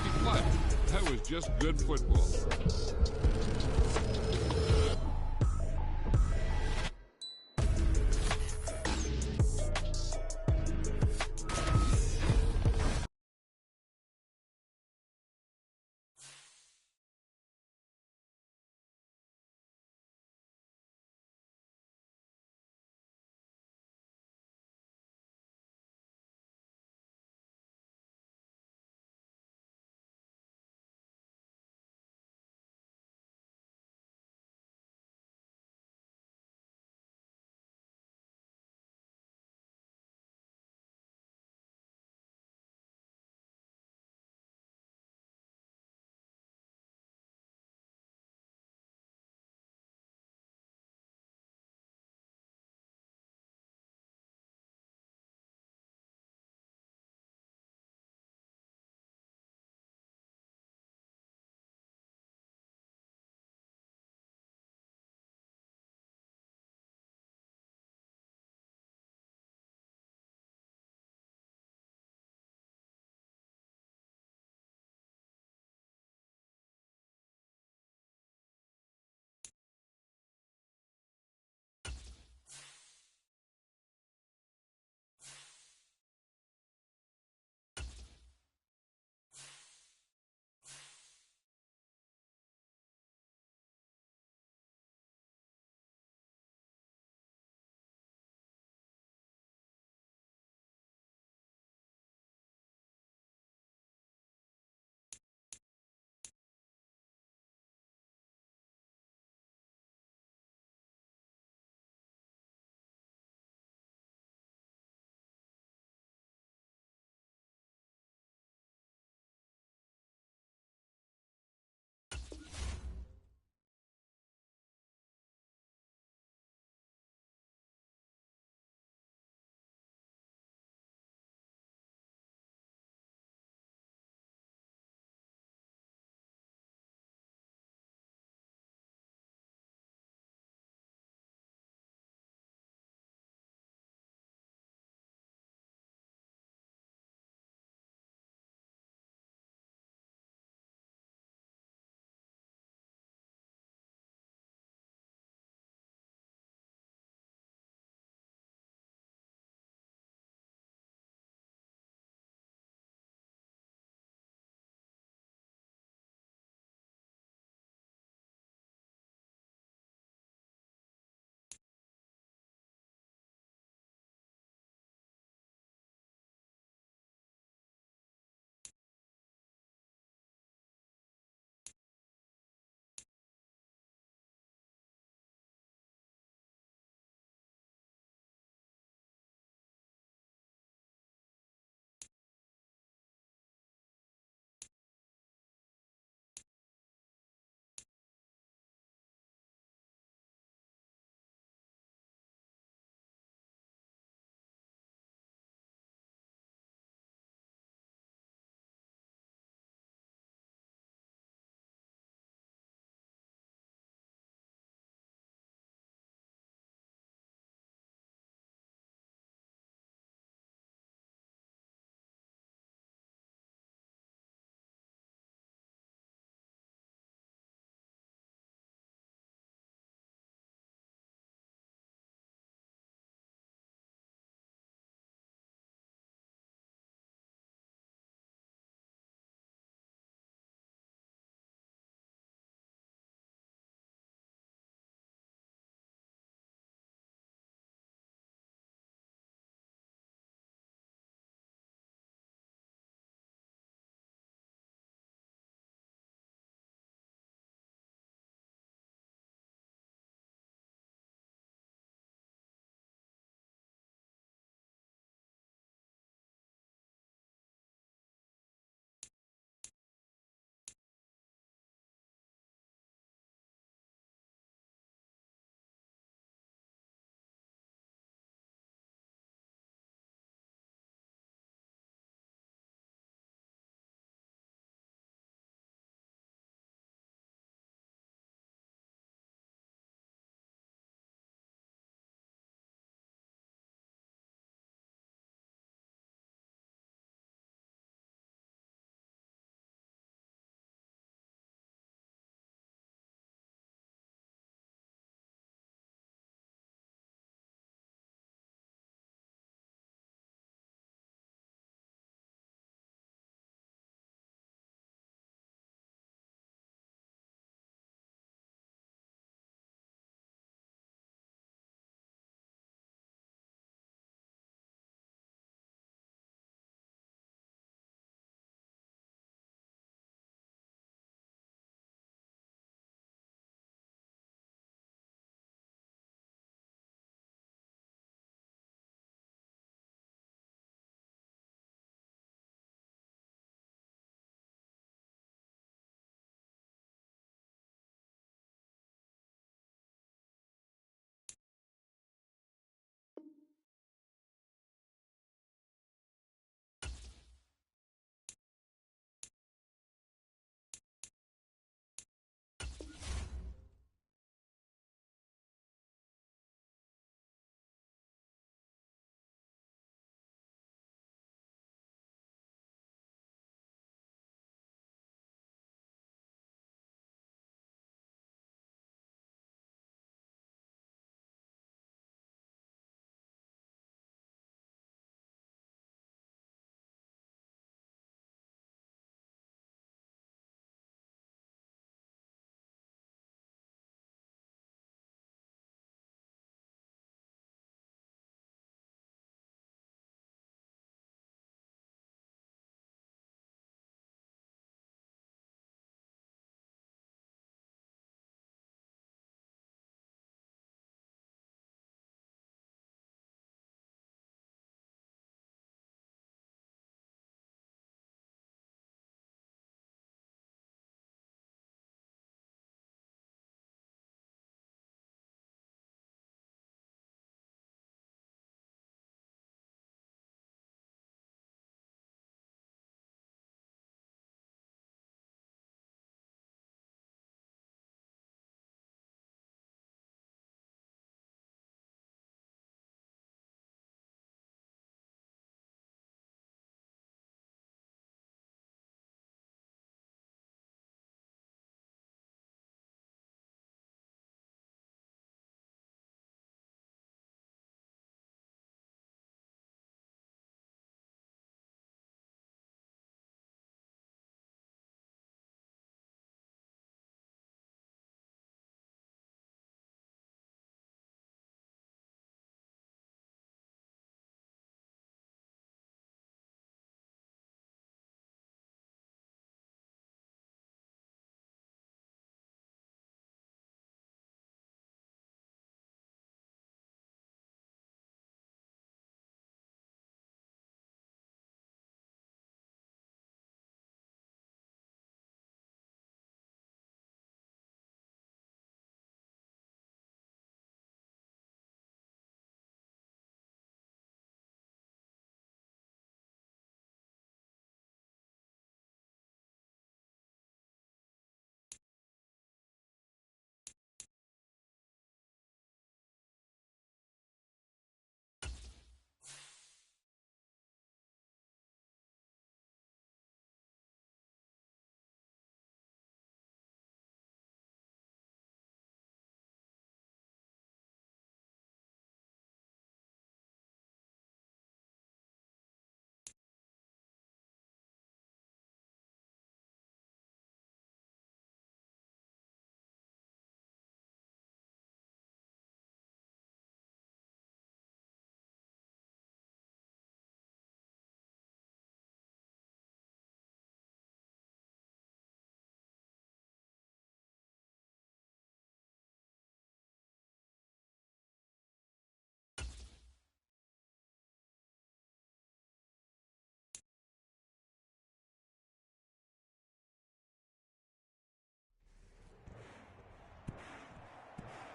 50 plus. That was just good football.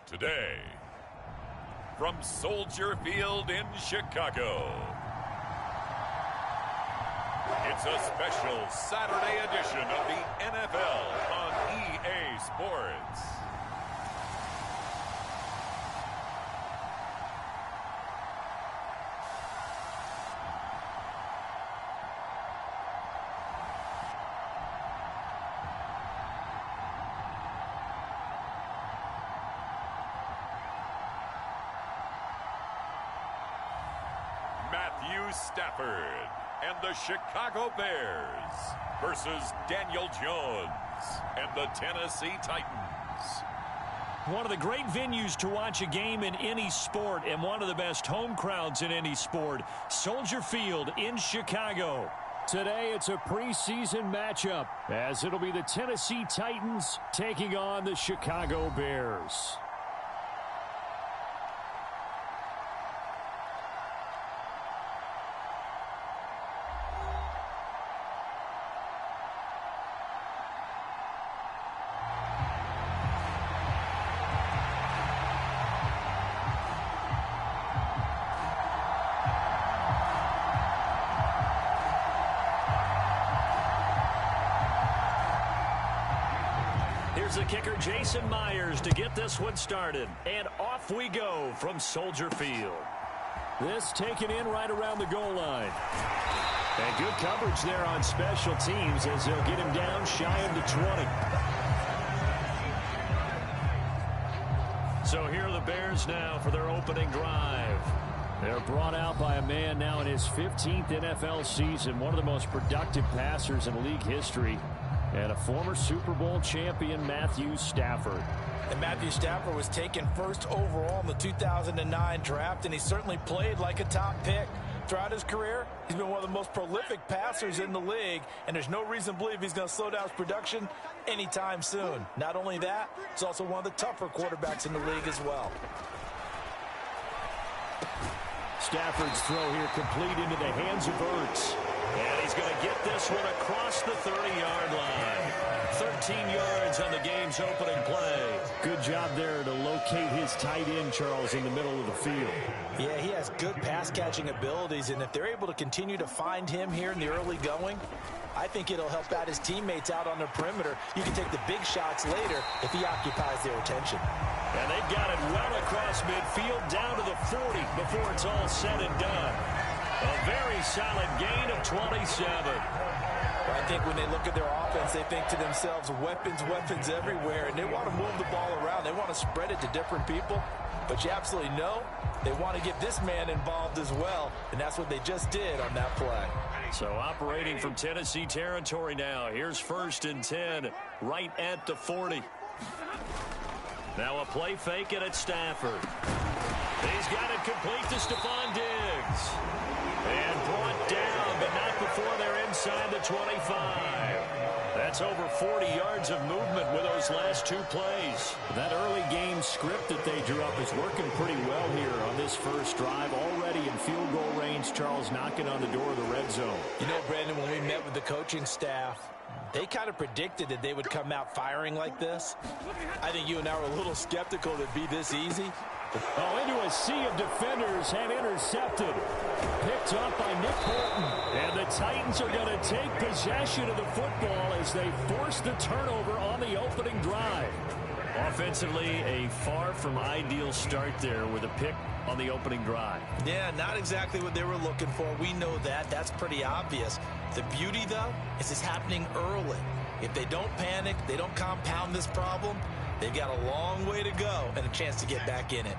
Today, from Soldier Field in Chicago, it's a special Saturday edition of the NFL on EA Sports. Matthew Stafford and the Chicago Bears versus Daniel Jones and the Tennessee Titans. One of the great venues to watch a game in any sport and one of the best home crowds in any sport, Soldier Field in Chicago. Today it's a preseason matchup as it'll be the Tennessee Titans taking on the Chicago Bears. Here's the kicker, Jason Myers, to get this one started. And off we go from Soldier Field. This taken in right around the goal line. And good coverage there on special teams as they'll get him down shy of the 20. So here are the Bears now for their opening drive. They're brought out by a man now in his 15th NFL season, one of the most productive passers in league history, and a former Super Bowl champion, Matthew Stafford. And Matthew Stafford was taken first overall in the 2009 draft, and he certainly played like a top pick. Throughout his career, he's been one of the most prolific passers in the league, and there's no reason to believe he's going to slow down his production anytime soon. Not only that, he's also one of the tougher quarterbacks in the league as well. Stafford's throw here complete into the hands of Ertz. And he's going to get this one across the 30-yard line. 13 yards on the game's opening play. Good job there to locate his tight end, Charles, in the middle of the field. Yeah, he has good pass-catching abilities, and if they're able to continue to find him here in the early going, I think it'll help out his teammates out on the perimeter. You can take the big shots later if he occupies their attention. And they've got it well across midfield down to the 40 before it's all said and done. A very solid gain of 27. I think when they look at their offense, they think to themselves, weapons, weapons everywhere, and they want to move the ball around. They want to spread it to different people, but you absolutely know they want to get this man involved as well, and that's what they just did on that play. So operating from Tennessee territory now. Here's 1st and 10, right at the 40. Now a play fake it at Stafford. He's got it complete to Stephon Diggs. And brought down, but not before they're inside the 25. That's over 40 yards of movement with those last 2 plays. That early game script that they drew up is working pretty well here on this first drive. Already in field goal range, Charles knocking on the door of the red zone. You know, Brandon, when we met with the coaching staff, they kind of predicted that they would come out firing like this. I think you and I were a little skeptical that it'd be this easy. Oh, into a sea of defenders and intercepted. Picked off by Nick Bolton. And the Titans are going to take possession of the football as they force the turnover on the opening drive. Offensively, a far from ideal start there with a pick on the opening drive. Yeah, not exactly what they were looking for. We know that. That's pretty obvious. The beauty, though, is it's happening early. If they don't panic, they don't compound this problem, they've got a long way to go and a chance to get back in it.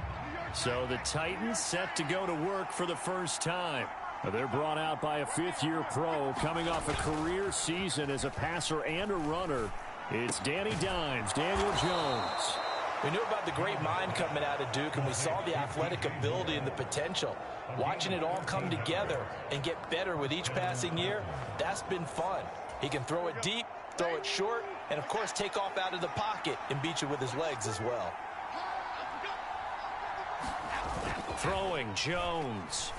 So the Titans set to go to work for the first time. They're brought out by a 5th-year pro coming off a career season as a passer and a runner. It's Danny Dimes, Daniel Jones. We knew about the great mind coming out of Duke, and we saw the athletic ability and the potential. Watching it all come together and get better with each passing year, that's been fun. He can throw it deep, throw it short, and, of course, take off out of the pocket and beat you with his legs as well. Throwing Jones.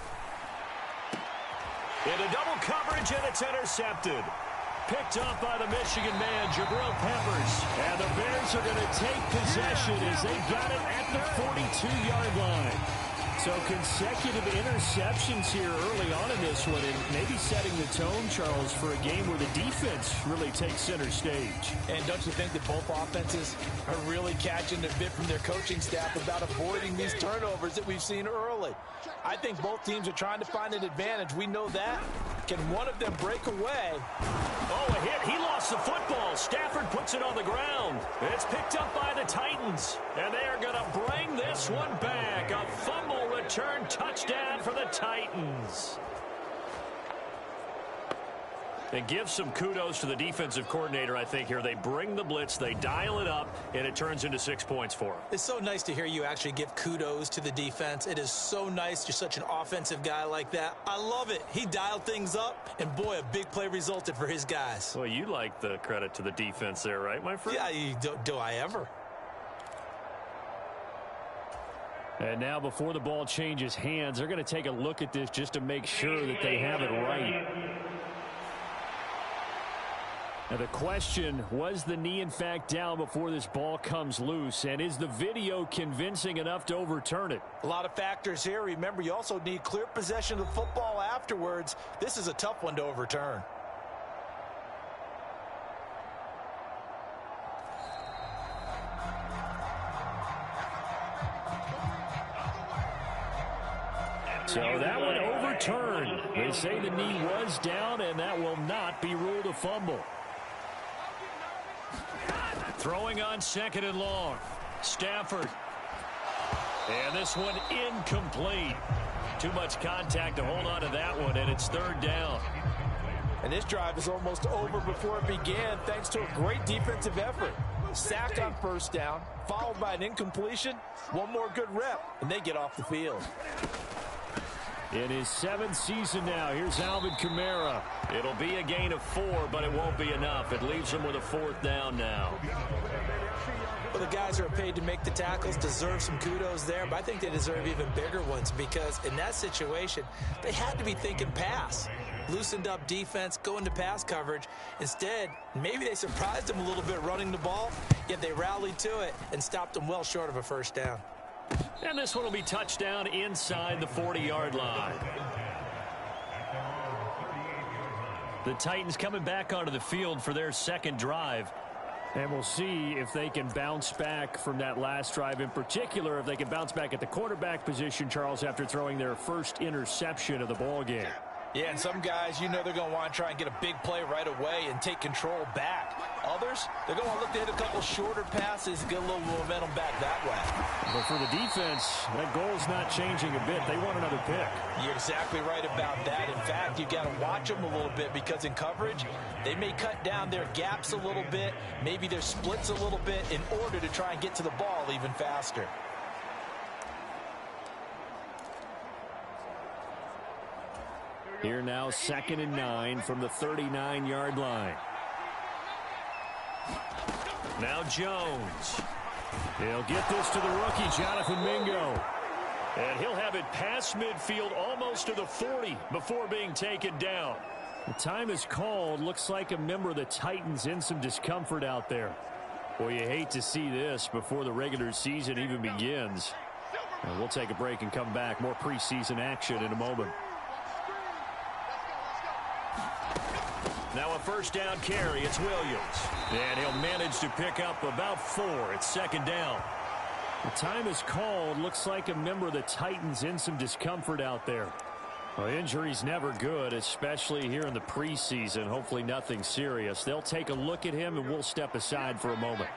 Into double coverage, and it's intercepted. picked up by the Michigan man, Jabril Peppers. And the Bears are going to take possession as they got it at the 42-yard line. So consecutive interceptions here early on in this one, and maybe setting the tone, Charles, for a game where the defense really takes center stage. And don't you think that both offenses are really catching the bit from their coaching staff about avoiding these turnovers that we've seen early? I think both teams are trying to find an advantage. We know that. Can one of them break away? Oh, a hit. He lost the football. Stafford puts it on the ground. It's picked up by the Titans. And they are going to bring this one back. A fumble return touchdown for the Titans. And give some kudos to the defensive coordinator, I think, here. They bring the blitz, they dial it up, and it turns into 6 points for them. It's so nice to hear you actually give kudos to the defense. It is so nice. You're such an offensive guy like that. I love it. He dialed things up, and boy, a big play resulted for his guys. Well, you like the credit to the defense there, right, my friend? Yeah, do I ever? And now before the ball changes hands, they're going to take a look at this just to make sure that they have it right. Now the question, was the knee in fact down before this ball comes loose? And is the video convincing enough to overturn it? A lot of factors here. Remember, you also need clear possession of the football afterwards. This is a tough one to overturn. So that one overturned. They say the knee was down, and that will not be ruled a fumble. Throwing on 2nd and long. Stafford. And this one incomplete. Too much contact to hold on to that one, and it's 3rd down. And this drive is almost over before it began thanks to a great defensive effort. Sack on 1st down, followed by an incompletion. One more good rep, and they get off the field. In his 7th season now, here's Alvin Kamara. It'll be a gain of 4, but it won't be enough. It leaves him with a 4th down now. Well, the guys who are paid to make the tackles deserve some kudos there, but I think they deserve even bigger ones because in that situation, they had to be thinking pass. Loosened up defense, going to pass coverage. Instead, maybe they surprised them a little bit running the ball, yet they rallied to it and stopped them well short of a 1st down. And this one will be touchdown inside the 40-yard line. The Titans coming back onto the field for their 2nd drive. And we'll see if they can bounce back from that last drive, in particular if they can bounce back at the quarterback position, Charles, after throwing their first interception of the ball game. Yeah, and some guys, you know they're going to want to try and get a big play right away and take control back. Others, they're going to want to look to hit a couple shorter passes and get a little momentum back that way. But for the defense, that goal's not changing a bit. They want another pick. You're exactly right about that. In fact, you've got to watch them a little bit because in coverage, they may cut down their gaps a little bit, maybe their splits a little bit in order to try and get to the ball even faster. Here now, 2nd and 9 from the 39-yard line. Now Jones. He'll get this to the rookie, Jonathan Mingo. And he'll have it past midfield almost to the 40 before being taken down. The time is called. Looks like a member of the Titans in some discomfort out there. Boy, you hate to see this before the regular season even begins. And we'll take a break and come back. More preseason action in a moment. Now a 1st down carry. It's Williams. And he'll manage to pick up about 4. It's 2nd down. The time is called. Looks like a member of the Titans in some discomfort out there. Well, injury's never good, especially here in the preseason. Hopefully nothing serious. They'll take a look at him, and we'll step aside for a moment.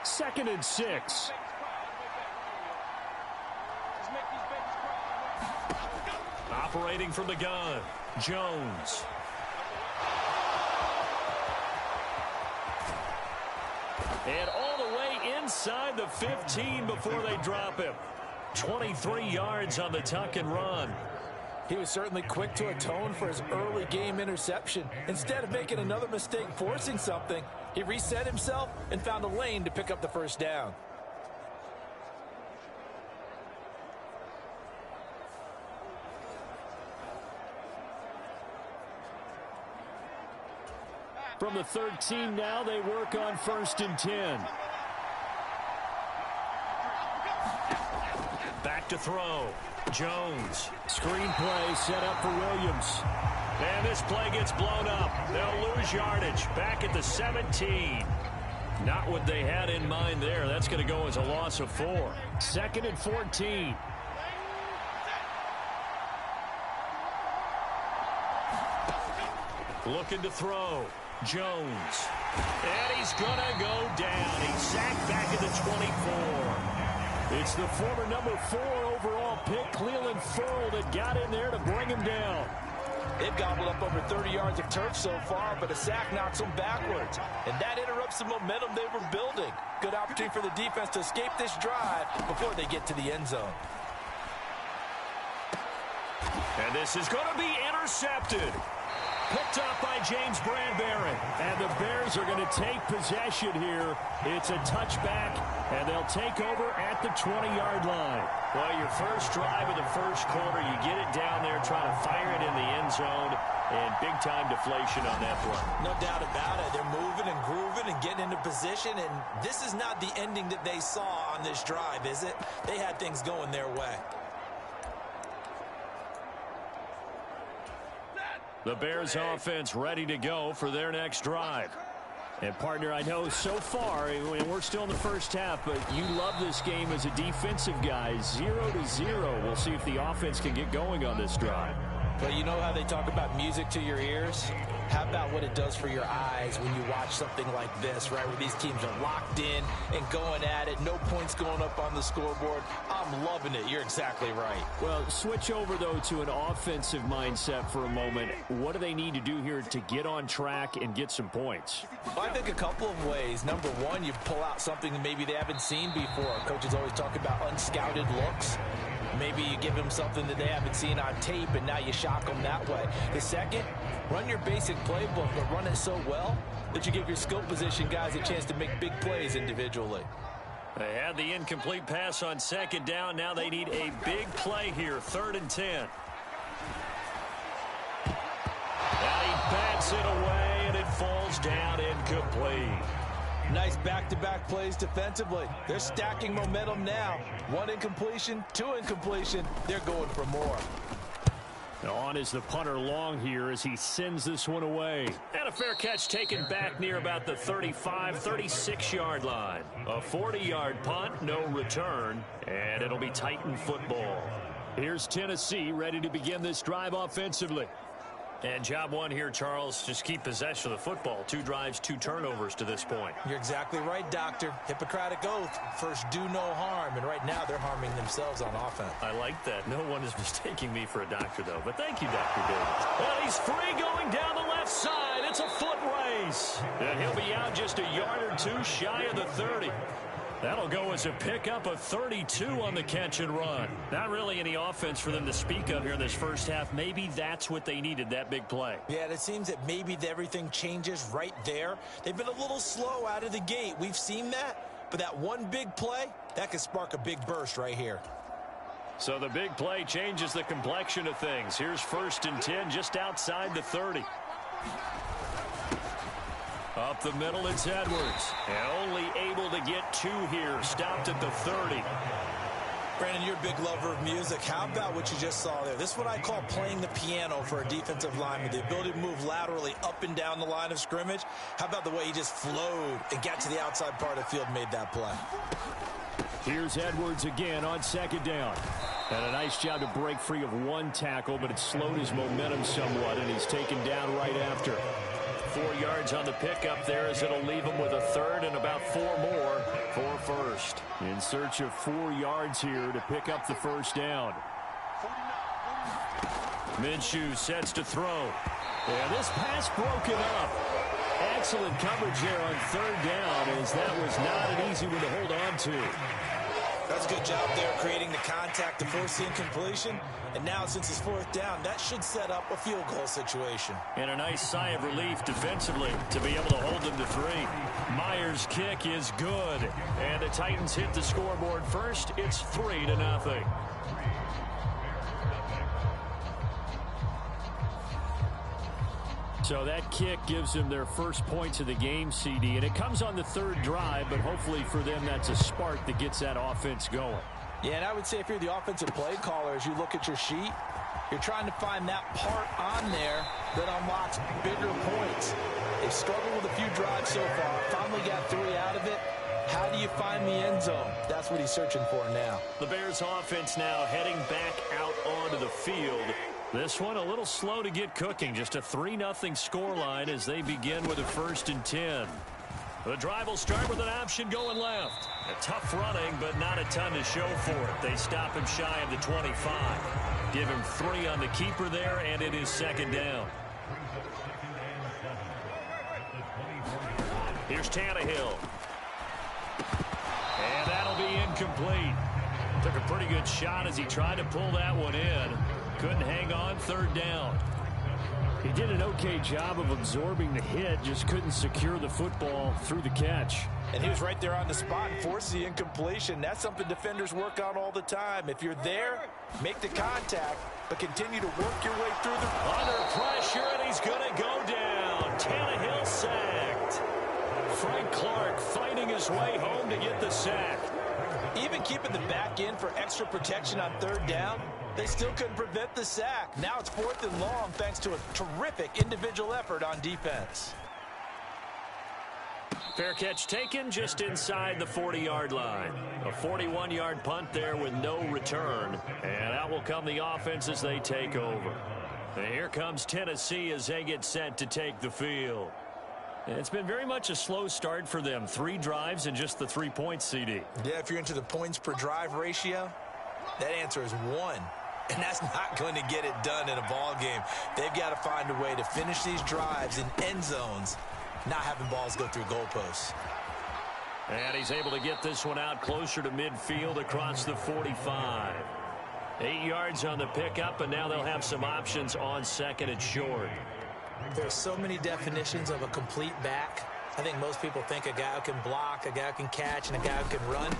2nd and 6. Operating from the gun, Jones. And all the way inside the 15 before they drop him. 23 yards on the tuck and run. He was certainly quick to atone for his early game interception. Instead of making another mistake forcing something, he reset himself and found a lane to pick up the 1st down. From the 13 now, they work on 1st and 10. Back to throw. Jones. Screen play set up for Williams. And this play gets blown up. They'll lose yardage. Back at the 17. Not what they had in mind there. That's going to go as a loss of 4. 2nd and 14. Looking to throw. Jones. And he's going to go down. He's sacked back at the 24. It's the former number 4 overall pick, Cleveland Ferrell, that got in there to bring him down. They've gobbled up over 30 yards of turf so far, but a sack knocks them backwards. And that interrupts the momentum they were building. Good opportunity for the defense to escape this drive before they get to the end zone. And this is going to be intercepted. Picked up by James Bradbury. And the Bears are going to take possession here. It's a touchback, and they'll take over at the 20-yard line. Well, your first drive of the first quarter, you get it down there, try to fire it in the end zone, and big-time deflation on that play. No doubt about it. They're moving and grooving and getting into position, and this is not the ending that they saw on this drive, is it? They had things going their way. The Bears offense ready to go for their next drive. And, partner, I know so far, and we're still in the first half, but you love this game as a defensive guy. 0-0. We'll see if the offense can get going on this drive. But you know how they talk about music to your ears? How about what it does for your eyes when you watch something like this, right, where these teams are locked in and going at it, no points going up on the scoreboard? I'm loving it. You're exactly right. Well, switch over, though, to an offensive mindset for a moment. What do they need to do here to get on track and get some points? Well, I think a couple of ways. Number one, you pull out something that maybe they haven't seen before. Coaches always talk about unscouted looks. Maybe you give them something that they haven't seen on tape, and now you shock them that way. The second, run your basic playbook, but run it so well that you give your skill position guys a chance to make big plays individually. They had the incomplete pass on 2nd down. Now they need a big play here, 3rd and 10. And he bats it away, and it falls down incomplete. Nice back-to-back plays defensively. They're stacking momentum now. 1 incompletion, 2 incompletion. They're going for more. Now on is the punter Long here as he sends this one away. And a fair catch taken back near about the 35, 36-yard line. A 40-yard punt, no return, and it'll be Titan football. Here's Tennessee ready to begin this drive offensively. And job one here, Charles, just keep possession of the football. 2 drives, 2 turnovers to this point. You're exactly right, Doctor. Hippocratic oath. First, do no harm. And right now, they're harming themselves on offense. I like that. No one is mistaking me for a doctor, though. But thank you, Dr. Davis. And he's free going down the left side. It's a foot race. And he'll be out just a yard or 2 shy of the 30. That'll go as a pickup of 32 on the catch and run. Not really any offense for them to speak of here in this first half. Maybe that's what they needed, that big play. Yeah, and it seems that maybe everything changes right there. They've been a little slow out of the gate. We've seen that. But that one big play, that could spark a big burst right here. So the big play changes the complexion of things. Here's 1st and 10 just outside the 30. Up the middle, it's Edwards. And only able to get 2 here. Stopped at the 30. Brandon, you're a big lover of music. How about what you just saw there? This is what I call playing the piano for a defensive lineman. The ability to move laterally up and down the line of scrimmage. How about the way he just flowed and got to the outside part of the field and made that play? Here's Edwards again on 2nd down. And a nice job to break free of 1 tackle, but it slowed his momentum somewhat, and he's taken down right after. 4 yards on the pickup there as it'll leave him with a 3rd and about 4 more for 1st. In search of 4 yards here to pick up the 1st down. Minshew sets to throw. And this pass broken up. Excellent coverage there on 3rd down, as that was not an easy one to hold on to. That's a good job there creating the contact to force the incompletion. And now since it's 4th down, that should set up a field goal situation. And a nice sigh of relief defensively to be able to hold them to 3. Myers' kick is good. And the Titans hit the scoreboard first. It's 3-0. So that kick gives them their first points of the game, CD. And it comes on the third drive, but hopefully for them that's a spark that gets that offense going. Yeah, and I would say if you're the offensive play caller, as you look at your sheet, you're trying to find that part on there that unlocks bigger points. They've struggled with a few drives so far. Finally got 3 out of it. How do you find the end zone? That's what he's searching for now. The Bears offense now heading back out onto the field. This one a little slow to get cooking. Just a 3-0 scoreline as they begin with a 1st and 10. The drive will start with an option going left. A tough running, but not a ton to show for it. They stop him shy of the 25. Give him 3 on the keeper there, and it is 2nd down. Here's Tannehill. And that'll be incomplete. Took a pretty good shot as he tried to pull that one in. Couldn't hang on, 3rd down. He did an okay job of absorbing the hit, just couldn't secure the football through the catch. And he was right there on the spot and forced the incompletion. That's something defenders work on all the time. If you're there, make the contact, but continue to work your way through the... Under pressure, and he's going to go down. Tannehill sacked. Frank Clark fighting his way home to get the sack. Even keeping the back in for extra protection on 3rd down, they still couldn't prevent the sack. Now it's 4th and long thanks to a terrific individual effort on defense. Fair catch taken just inside the 40-yard line. A 41-yard punt there with no return. And out will come the offense as they take over. And here comes Tennessee as they get set to take the field. It's been very much a slow start for them. 3 drives and just the 3 points, CD. Yeah, if you're into the points per drive ratio, that answer is 1. And that's not going to get it done in a ball game. They've got to find a way to finish these drives in end zones, not having balls go through goalposts. And he's able to get this one out closer to midfield across the 45. 8 yards on the pickup, and now they'll have some options on 2nd and short. There's so many definitions of a complete back. I think most people think a guy who can block, a guy who can catch, and a guy who can run.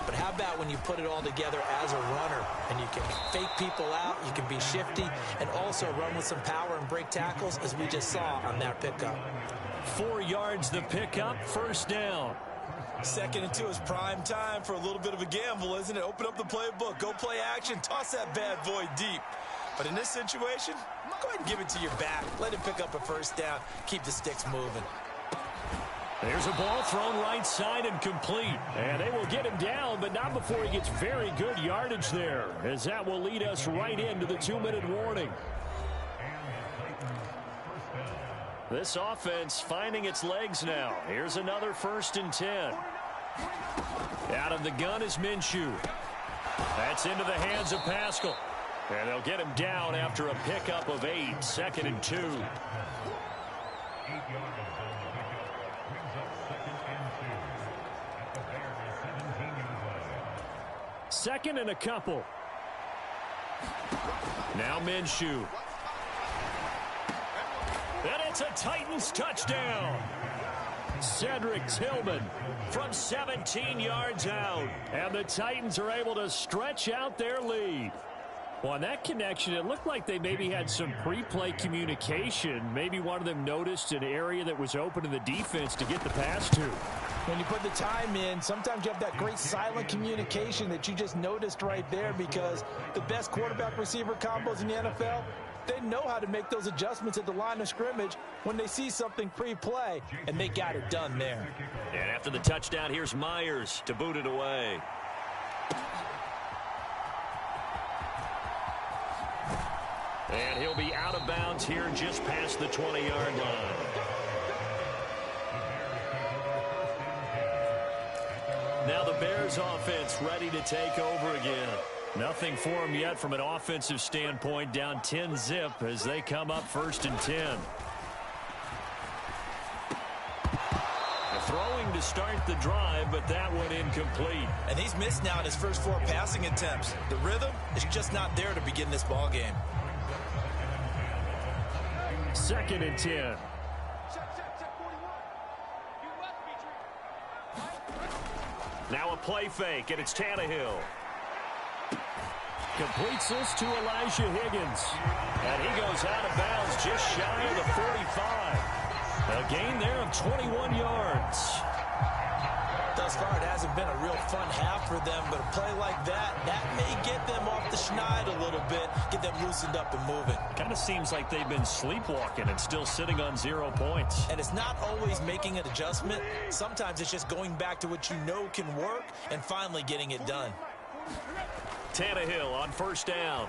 But how about when you put it all together as a runner, and you can fake people out, you can be shifty, and also run with some power and break tackles, as we just saw on that pickup. 4 yards the pickup, 1st down. 2nd and 2 is prime time for a little bit of a gamble, isn't it? Open up the playbook, go play action, toss that bad boy deep. But in this situation, go ahead and give it to your back. Let him pick up a 1st down. Keep the sticks moving. There's a ball thrown right side and complete. And they will get him down, but not before he gets very good yardage there, as that will lead us right into the 2-minute warning. This offense finding its legs now. Here's another 1st and 10. Out of the gun is Minshew. That's into the hands of Pascal. And they'll get him down after a pickup of 8, 2nd and 2. Second and a couple. Now Minshew. And it's a Titans touchdown. Cedric Tillman from 17 yards out. And the Titans are able to stretch out their lead. Well, on that connection, it looked like they maybe had some pre-play communication. Maybe one of them noticed an area that was open in the defense to get the pass to. When you put the time in, sometimes you have that great silent communication that you just noticed right there, because the best quarterback-receiver combos in the NFL, they know how to make those adjustments at the line of scrimmage when they see something pre-play, and they got it done there. And after the touchdown, here's Myers to boot it away. And he'll be out of bounds here just past the 20-yard line. Now the Bears offense ready to take over again. Nothing for them yet from an offensive standpoint, down 10-zip as they come up 1st and 10. Throwing to start the drive, but that one incomplete. And he's missed now in his first 4 passing attempts. The rhythm is just not there to begin this ball game. 2nd and 10. Now a play fake, and it's Tannehill. Completes this to Elijah Higgins. And he goes out of bounds just shy of the 45. A gain there of 21 yards. Thus far, it hasn't been a real fun half for them, but a play like that may get them off the schneid a little bit, get them loosened up and moving. Kind of seems like they've been sleepwalking and still sitting on 0 points. And it's not always making an adjustment. Sometimes it's just going back to what you know can work and finally getting it done. Tannehill on first down.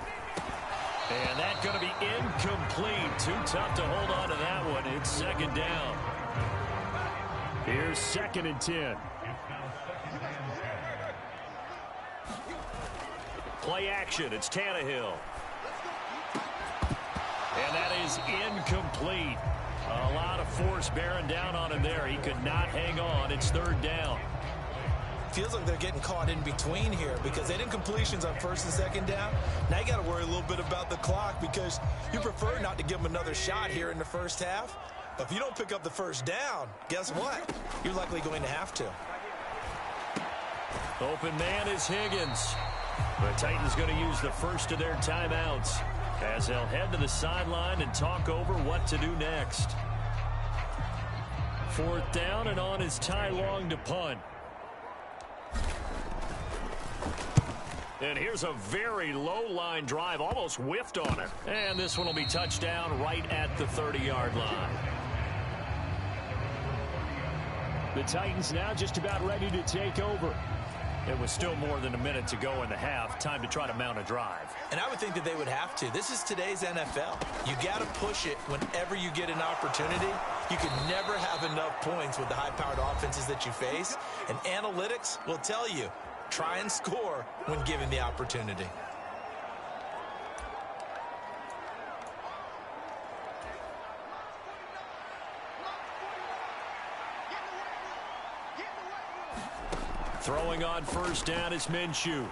And that's going to be incomplete. Too tough to hold on to that one. It's second down. Here's 2nd and 10. Play action. It's Tannehill. And that is incomplete. A lot of force bearing down on him there. He could not hang on. It's 3rd down. Feels like they're getting caught in between here because they did completions on 1st and 2nd down. Now you got to worry a little bit about the clock because you prefer not to give them another shot here in the first half. But if you don't pick up the 1st down, guess what? You're likely going to have to. Open man is Higgins. The Titans going to use the first of their timeouts as they'll head to the sideline and talk over what to do next. 4th down, and on is Ty Long to punt. And here's a very low line drive, almost whiffed on it. And this one will be touchdown right at the 30-yard line. The Titans now just about ready to take over. It was still more than a minute to go in the half. Time to try to mount a drive. And I would think that they would have to. This is today's NFL. You got to push it whenever you get an opportunity. You can never have enough points with the high-powered offenses that you face. And analytics will tell you, try and score when given the opportunity. Throwing on first down is Minshew.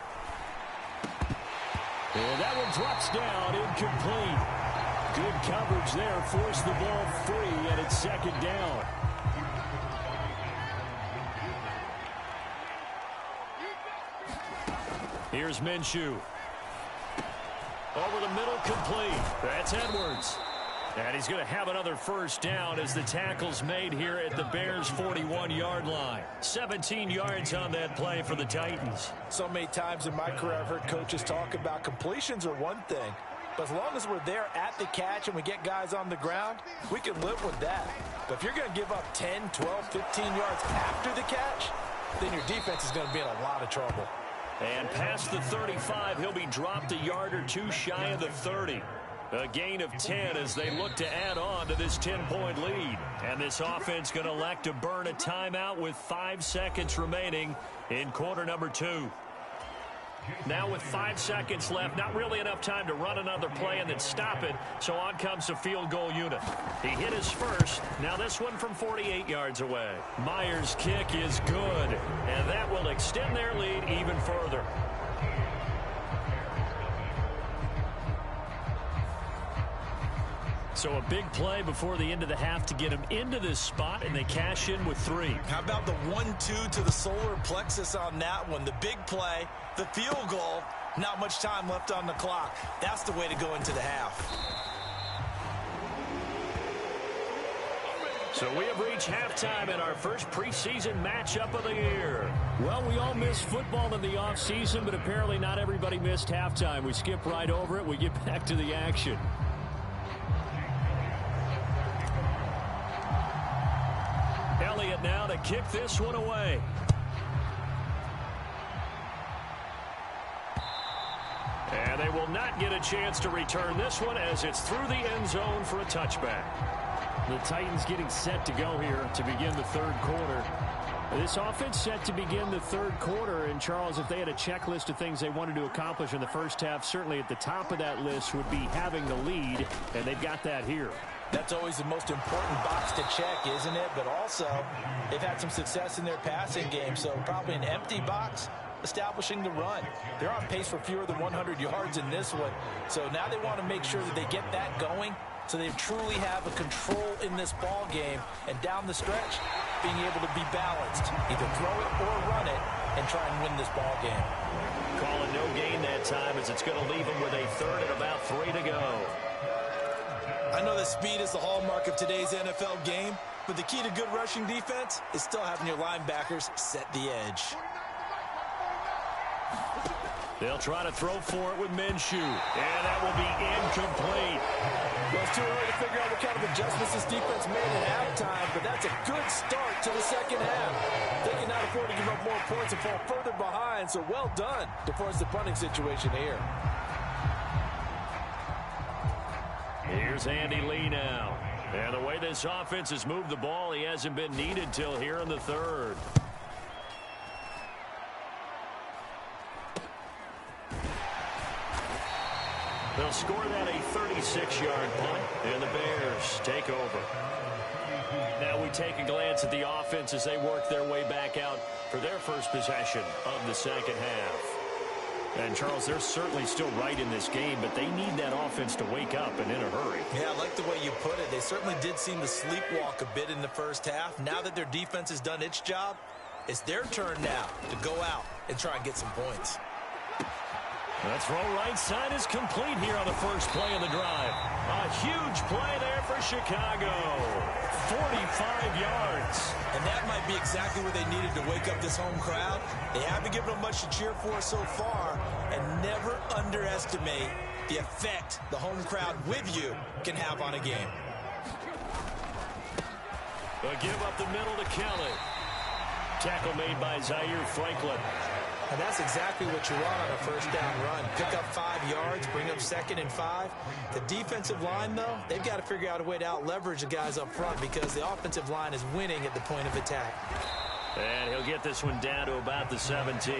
And that one drops down, incomplete. Good coverage there, forced the ball free, and it's 2nd down. Here's Minshew. Over the middle, complete. That's Edwards. And he's going to have another first down as the tackle's made here at the Bears' 41-yard line. 17 yards on that play for the Titans. So many times in my career I've heard coaches talk about completions are one thing, but as long as we're there at the catch and we get guys on the ground, we can live with that. But if you're going to give up 10, 12, 15 yards after the catch, then your defense is going to be in a lot of trouble. And past the 35, he'll be dropped a yard or two shy of the 30. A gain of 10 as they look to add on to this 10-point lead. And this offense going to elect to burn a timeout with 5 seconds remaining in quarter number 2. Now with 5 seconds left, not really enough time to run another play and then stop it. So on comes the field goal unit. He hit his first. Now this one from 48 yards away. Myers' kick is good. And that will extend their lead even further. So a big play before the end of the half to get him into this spot, and they cash in with 3. How about the 1-2 to the solar plexus on that one? The big play, the field goal, not much time left on the clock. That's the way to go into the half. So we have reached halftime in our first preseason matchup of the year. Well, we all miss football in the offseason, but apparently not everybody missed halftime. We skip right over it. We get back to the action. Elliott now to kick this one away. And they will not get a chance to return this one as it's through the end zone for a touchback. The Titans getting set to go here to begin the 3rd quarter. This offense set to begin the 3rd quarter. And, Charles, if they had a checklist of things they wanted to accomplish in the first half, certainly at the top of that list would be having the lead, and they've got that here. That's always the most important box to check, isn't it? But also, they've had some success in their passing game, so probably an empty box establishing the run. They're on pace for fewer than 100 yards in this one. So now they want to make sure that they get that going so they truly have a control in this ball game. And down the stretch, being able to be balanced, either throw it or run it, and and try and win this ball game. Calling no gain that time as it's going to leave them with a third and about 3 to go. I know that speed is the hallmark of today's NFL game, but the key to good rushing defense is still having your linebackers set the edge. They'll try to throw for it with Minshew, and that will be incomplete. Well, it's too early to figure out what kind of adjustments this defense made at halftime, but that's a good start to the second half. They cannot afford to give up more points and fall further behind, so well done to force the punting situation here. Here's Andy Lee now. And the way this offense has moved the ball, he hasn't been needed till here in the third. They'll score that a 36-yard punt, and the Bears take over. Now we take a glance at the offense as they work their way back out for their first possession of the second half. And, Charles, they're certainly still right in this game, but they need that offense to wake up and in a hurry. Yeah, I like the way you put it. They certainly did seem to sleepwalk a bit in the first half. Now that their defense has done its job, it's their turn now to go out and try and get some points. That throw right side is complete here on the first play of the drive. A huge play there for Chicago. 45 yards. And that might be exactly what they needed to wake up this home crowd. They haven't given them much to cheer for so far, and never underestimate the effect the home crowd with you can have on a game. A give up the middle to Kelly. Tackle made by Zaire Franklin. And that's exactly what you want on a first down run. Pick up 5 yards, bring up 2nd and 5. The defensive line, though, they've got to figure out a way to out-leverage the guys up front because the offensive line is winning at the point of attack. And he'll get this one down to about the 17.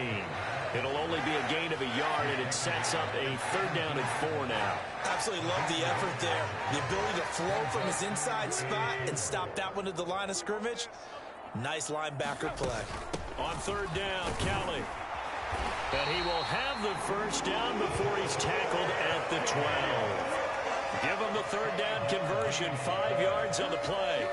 It'll only be a gain of a yard, and it sets up a 3rd down and 4 now. Absolutely love the effort there. The ability to flow from his inside spot and stop that one at the line of scrimmage. Nice linebacker play. On 3rd down, Kelly. And he will have the first down before he's tackled at the 12. Give them the 3rd down conversion, 5 yards on the play.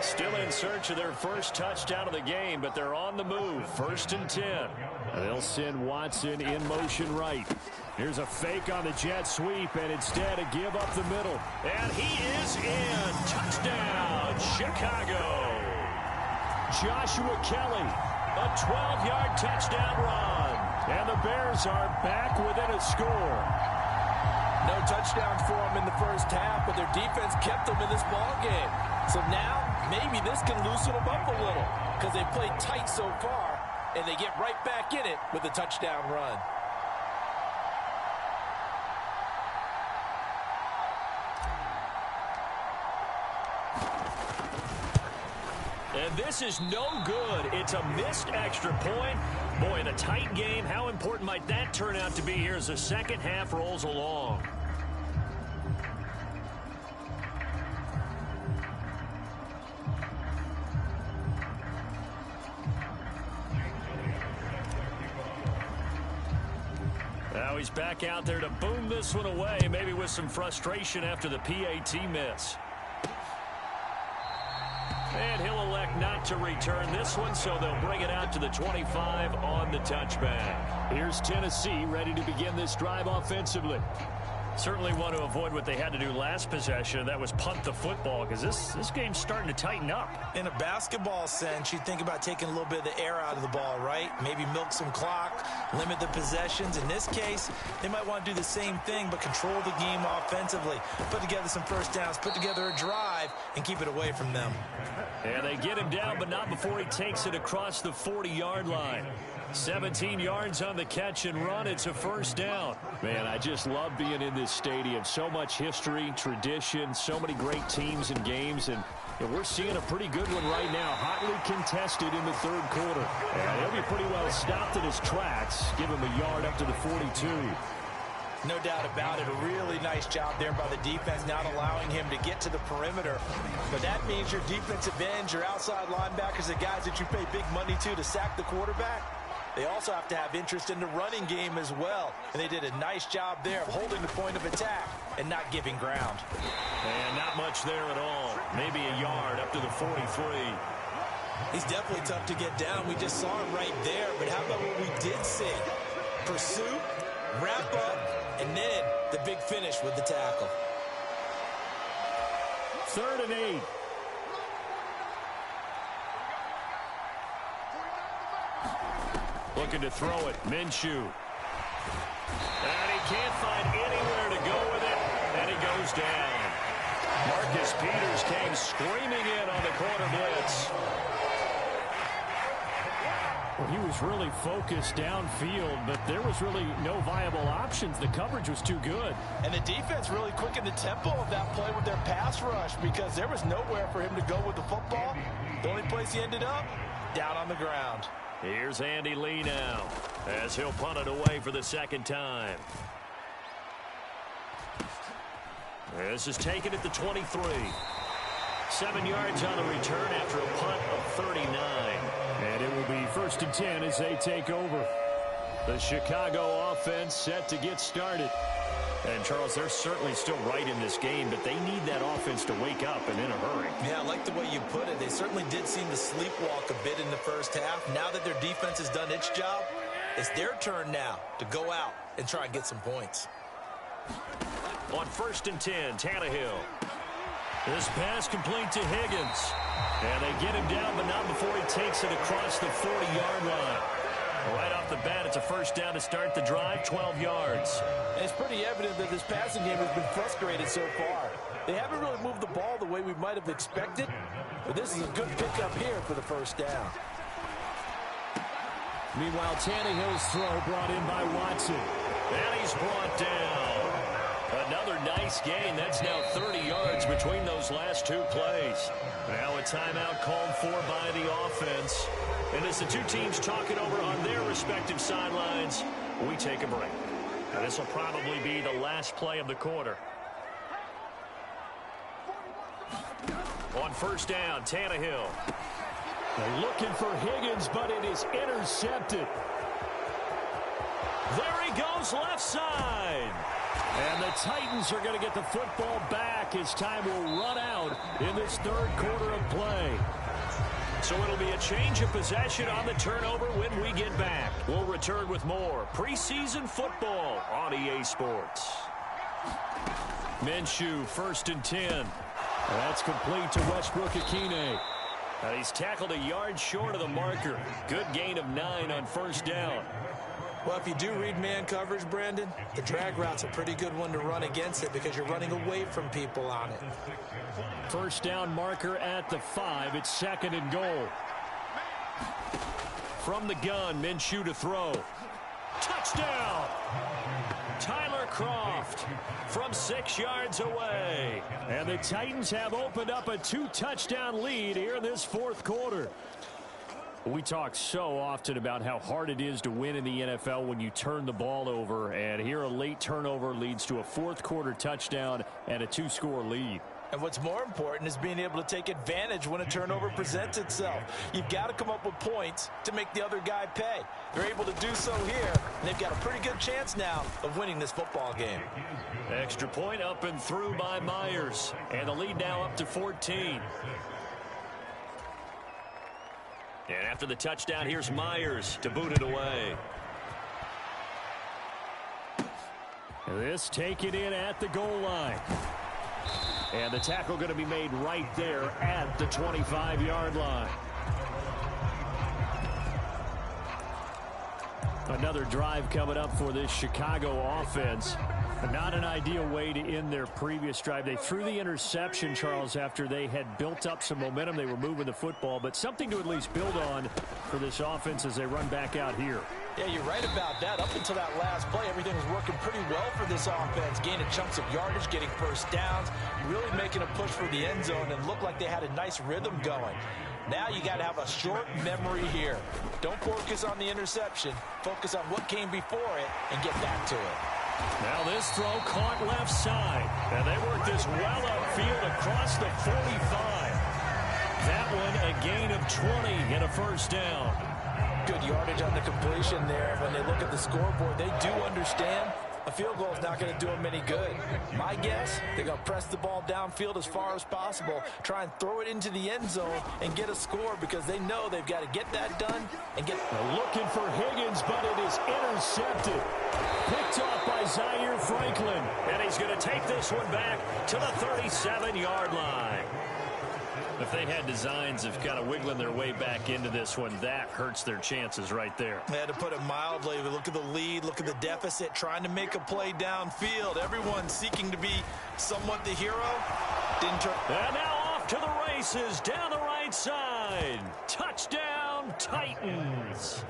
Still in search of their first touchdown of the game, but they're on the move. 1st and 10. They'll send Watson in motion right. Here's a fake on the jet sweep, and instead a give up the middle. And he is in. Touchdown, Chicago. Joshua Kelly, a 12-yard touchdown run. And the Bears are back within a score. No touchdowns for them in the first half, but their defense kept them in this ball game. So now, maybe this can loosen them up a little because they played tight so far, and they get right back in it with a touchdown run. And this is no good. It's a missed extra point. Boy, in a tight game, how important might that turn out to be here as the second half rolls along? Now he's back out there to boom this one away, maybe with some frustration after the PAT miss. And he'll elect not to return this one, so they'll bring it out to the 25 on the touchback. Here's Tennessee ready to begin this drive offensively. Certainly want to avoid what they had to do last possession. That was punt the football because this game's starting to tighten up. In a basketball sense, you think about taking a little bit of the air out of the ball, right? Maybe milk some clock, limit the possessions. In this case, they might want to do the same thing but control the game offensively. Put together some first downs, put together a drive, and keep it away from them. And they get him down, but not before he takes it across the 40-yard line. 17 yards on the catch and run. It's a first down. Man, I just love being in this stadium. So much history, tradition, so many great teams and games, and we're seeing a pretty good one right now. Hotly contested in the third quarter. And he'll be pretty well stopped in his tracks. Give him a yard up to the 42. No doubt about it. A really nice job there by the defense, not allowing him to get to the perimeter. But that means your defensive ends, your outside linebackers, the guys that you pay big money to sack the quarterback, they also have to have interest in the running game as well. And they did a nice job there of holding the point of attack and not giving ground. And not much there at all. Maybe a yard up to the 43. He's definitely tough to get down. We just saw it right there. But how about what we did see? Pursuit, wrap up, and then the big finish with the tackle. 3rd and 8. Looking to throw it. Minshew. And he can't find anywhere to go with it. And he goes down. Marcus Peters came screaming in on the corner blitz. Well, he was really focused downfield, but there was really no viable options. The coverage was too good. And the defense really quickened the tempo of that play with their pass rush because there was nowhere for him to go with the football. The only place he ended up, down on the ground. Here's Andy Lee now as he'll punt it away for the 2nd time. This is taken at the 23. 7 yards on the return after a punt of 39. And it will be 1st and 10 as they take over. The Chicago offense set to get started. And, Charles, they're certainly still right in this game, but they need that offense to wake up and in a hurry. Yeah, I like the way you put it. They certainly did seem to sleepwalk a bit in the first half. Now that their defense has done its job, it's their turn now to go out and try and get some points. On 1st and 10, Tannehill. This pass complete to Higgins. And they get him down, but not before he takes it across the 40-yard line. Right off the bat, it's a 1st down to start the drive, 12 yards. And it's pretty evident that this passing game has been frustrated so far. They haven't really moved the ball the way we might have expected, but this is a good pickup here for the 1st down. Meanwhile, Tannehill's throw brought in by Watson. And he's brought down. Another nice gain. That's now 30 yards between those last 2 plays. Now a timeout called for by the offense. And as the 2 teams talk it over on their respective sidelines, we take a break. Now this will probably be the last play of the quarter. On 1st down, Tannehill. They're looking for Higgins, but it is intercepted. There he goes, left side. And the Titans are going to get the football back as time will run out in this 3rd quarter of play. So it'll be a change of possession on the turnover when we get back. We'll return with more preseason football on EA Sports. Minshew, 1st and 10. That's complete to Westbrook-Ikhine. And he's tackled a yard short of the marker. Good gain of 9 on 1st down. Well, if you do read man coverage, Brandon, the drag route's a pretty good one to run against it because you're running away from people on it. 1st down marker at the 5. It's 2nd and goal. From the gun, Minshew to throw. Touchdown! Tyler Kroft from 6 yards away. And the Titans have opened up a 2-touchdown lead here in this 4th quarter. We talk so often about how hard it is to win in the NFL when you turn the ball over, and here a late turnover leads to a 4th quarter touchdown and a 2-score lead. And what's more important is being able to take advantage when a turnover presents itself. You've got to come up with points to make the other guy pay. They're able to do so here, and they've got a pretty good chance now of winning this football game. Extra point up and through by Myers, and the lead now up to 14. And after the touchdown, here's Myers to boot it away. This taken in at the goal line. And the tackle going to be made right there at the 25-yard line. Another drive coming up for this Chicago offense. Not an ideal way to end their previous drive. They threw the interception, Charles, after they had built up some momentum. They were moving the football, but something to at least build on for this offense as they run back out here. Yeah, you're right about that. Up until that last play, everything was working pretty well for this offense. Gaining chunks of yardage, getting 1st downs, really making a push for the end zone, and looked like they had a nice rhythm going. Now you got to have a short memory here. Don't focus on the interception. Focus on what came before it and get back to it. Now this throw caught left side. And they work this well upfield across the 45. That one a gain of 20 and a 1st down. Good yardage on the completion there. When they look at the scoreboard, they do understand A field goal is not going to do them any good. My guess, they're going to press the ball downfield as far as possible, try and throw it into the end zone and get a score because they know they've got to get that done and get... Looking for Higgins, but it is intercepted. Picked off by Zaire Franklin. And he's going to take this one back to the 37-yard line. If they had designs of kind of wiggling their way back into this one, that hurts their chances right there. They had to put it mildly. Look at the lead, look at the deficit, trying to make a play downfield. Everyone seeking to be somewhat the hero. Didn't turn. And now off to the races down the right side. Touchdown, Titans.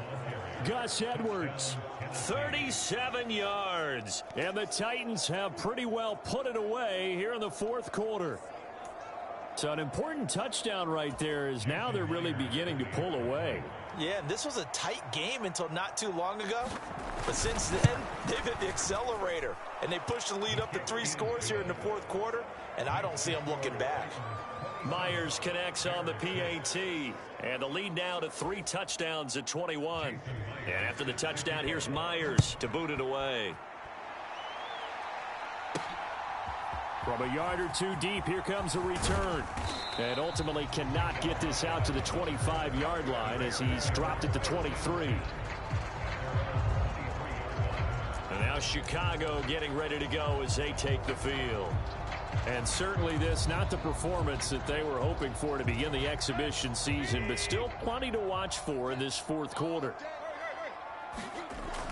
Gus Edwards. 37 yards. And the Titans have pretty well put it away here in the fourth quarter. So an important touchdown right there is now they're really beginning to pull away. Yeah, and this was a tight game until not too long ago. But since then, they've hit the accelerator. And they pushed the lead up to 3 scores here in the fourth quarter. And I don't see them looking back. Myers connects on the PAT. And the lead now to 3 touchdowns at 21. And after the touchdown, here's Myers to boot it away. From a yard or 2 deep, here comes a return. And ultimately cannot get this out to the 25-yard line as he's dropped at the 23. And now Chicago getting ready to go as they take the field. And certainly this, not the performance that they were hoping for to begin the exhibition season, but still plenty to watch for in this fourth quarter.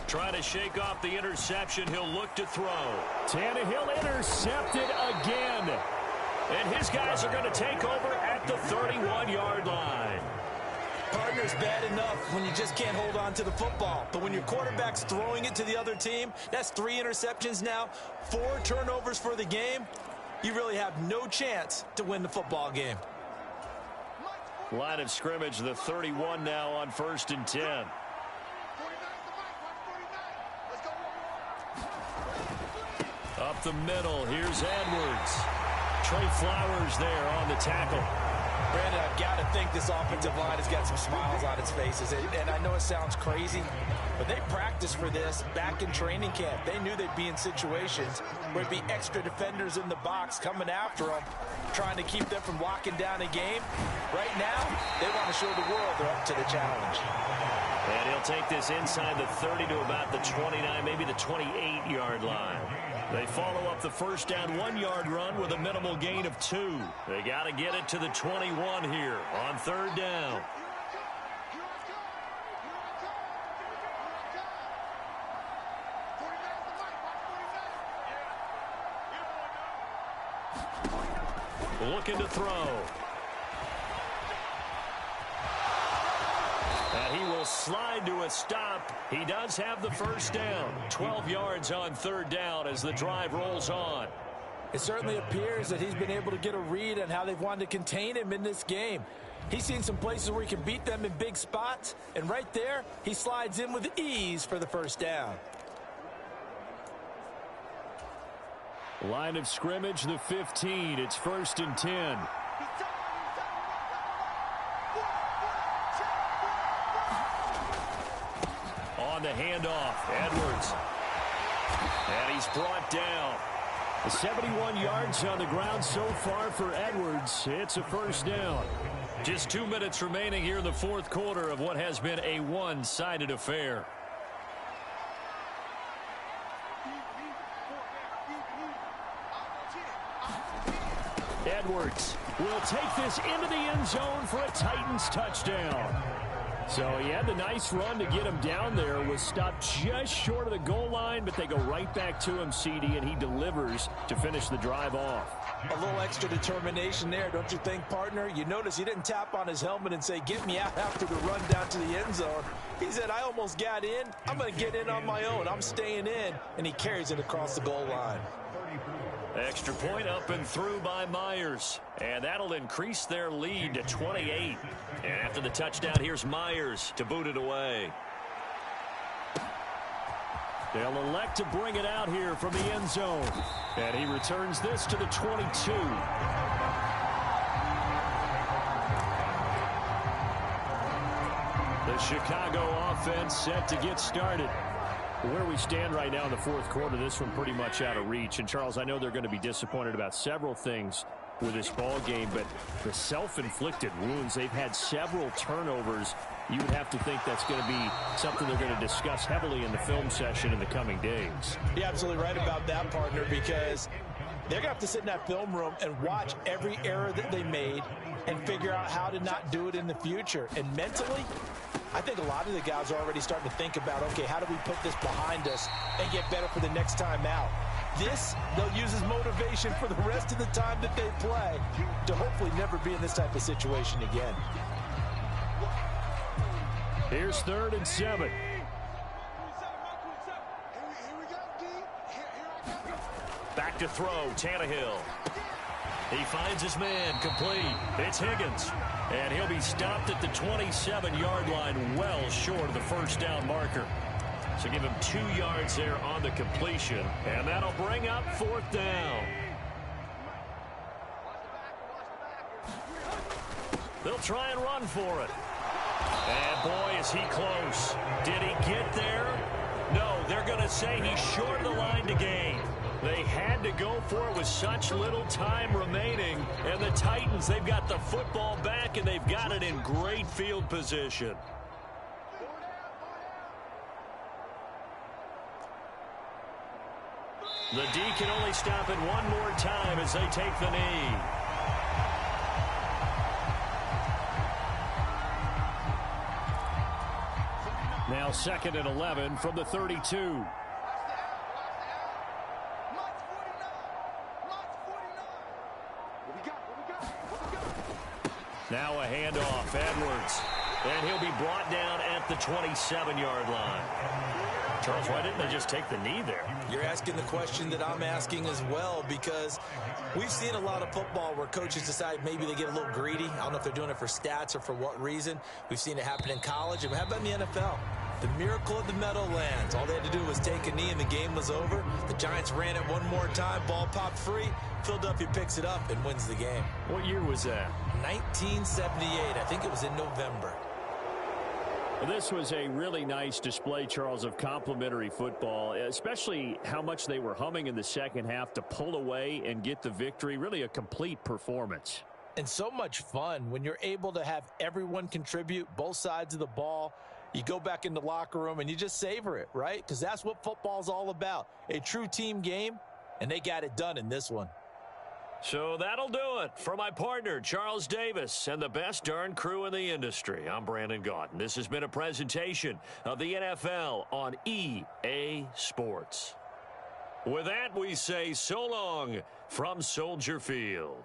Trying to shake off the interception. He'll look to throw. Tannehill intercepted again. And his guys are going to take over at the 31-yard line. Partner's bad enough when you just can't hold on to the football. But when your quarterback's throwing it to the other team, that's 3 interceptions now, 4 turnovers for the game. You really have no chance to win the football game. Line of scrimmage, the 31 now on 1st and 10. Up the middle, here's Edwards. Trey Flowers there on the tackle. Brandon, I've got to think this offensive line has got some smiles on its faces. And I know it sounds crazy, but they practiced for this back in training camp. They knew they'd be in situations where it'd be extra defenders in the box coming after them, trying to keep them from locking down a game. Right now, they want to show the world they're up to the challenge. And he'll take this inside the 30 to about the 29, maybe the 28-yard line. They follow up the first down 1-yard run with a minimal gain of 2. They got to get it to the 21 here on 3rd down. Looking to throw. And he will slide to a stop. He does have the first down. 12 yards on 3rd down as the drive rolls on. It certainly appears that he's been able to get a read on how they've wanted to contain him in this game. He's seen some places where he can beat them in big spots, and right there, he slides in with ease for the first down. Line of scrimmage, the 15. It's 1st and 10. On the handoff, Edwards. And he's brought down. 71 yards on the ground so far for Edwards. It's a first down. Just 2 minutes remaining here in the fourth quarter of what has been a one-sided affair. Edwards will take this into the end zone for a Titans touchdown. So he had the nice run to get him down there, was stopped just short of the goal line, but they go right back to him, CD, and he delivers to finish the drive off. A little extra determination there, don't you think, partner? You notice he didn't tap on his helmet and say, get me out after the run down to the end zone. He said, I almost got in. I'm going to get in on my own. I'm staying in. And he carries it across the goal line. Extra point up and through by Myers. And that'll increase their lead to 28. And after the touchdown, here's Myers to boot it away. They'll elect to bring it out here from the end zone. And he returns this to the 22. The Chicago offense set to get started. Where we stand right now in the fourth quarter, this one pretty much out of reach. And, Charles, I know they're going to be disappointed about several things with this ball game, but the self-inflicted wounds, they've had several turnovers. You would have to think that's going to be something they're going to discuss heavily in the film session in the coming days. You're absolutely right about that, partner, because they're going to have to sit in that film room and watch every error that they made and figure out how to not do it in the future. And mentally, I think a lot of the guys are already starting to think about, okay, how do we put this behind us and get better for the next time out? This, they'll use as motivation for the rest of the time that they play to hopefully never be in this type of situation again. Here's 3rd and 7. Back to throw, Tannehill. He finds his man, complete. It's Higgins. And he'll be stopped at the 27-yard line, well short of the first down marker. So give him 2 yards there on the completion. And that'll bring up 4th down. They'll try and run for it. And boy, is he close. Did he get there? No, they're going to say he's short of the line to gain. They had to go for it with such little time remaining. And the Titans, they've got the football back, and they've got it in great field position. The D can only stop it one more time as they take the knee. Now 2nd and 11 from the 32. Now a handoff, Edwards. And he'll be brought down at the 27-yard line. Charles, why didn't they just take the knee there? You're asking the question that I'm asking as well, because we've seen a lot of football where coaches decide maybe they get a little greedy. I don't know if they're doing it for stats or for what reason. We've seen it happen in college. And how about in the NFL? The miracle of the Meadowlands. All they had to do was take a knee and the game was over. The Giants ran it one more time. Ball popped free. Philadelphia picks it up and wins the game. What year was that? 1978. I think it was in November. Well, this was a really nice display, Charles, of complimentary football, especially how much they were humming in the second half to pull away and get the victory. Really a complete performance. And so much fun when you're able to have everyone contribute, both sides of the ball. You go back in the locker room and you just savor it, right? Because that's what football's all about. A true team game, and they got it done in this one. So that'll do it for my partner, Charles Davis, and the best darn crew in the industry. I'm Brandon Gaudin. This has been a presentation of the NFL on EA Sports. With that, we say so long from Soldier Field.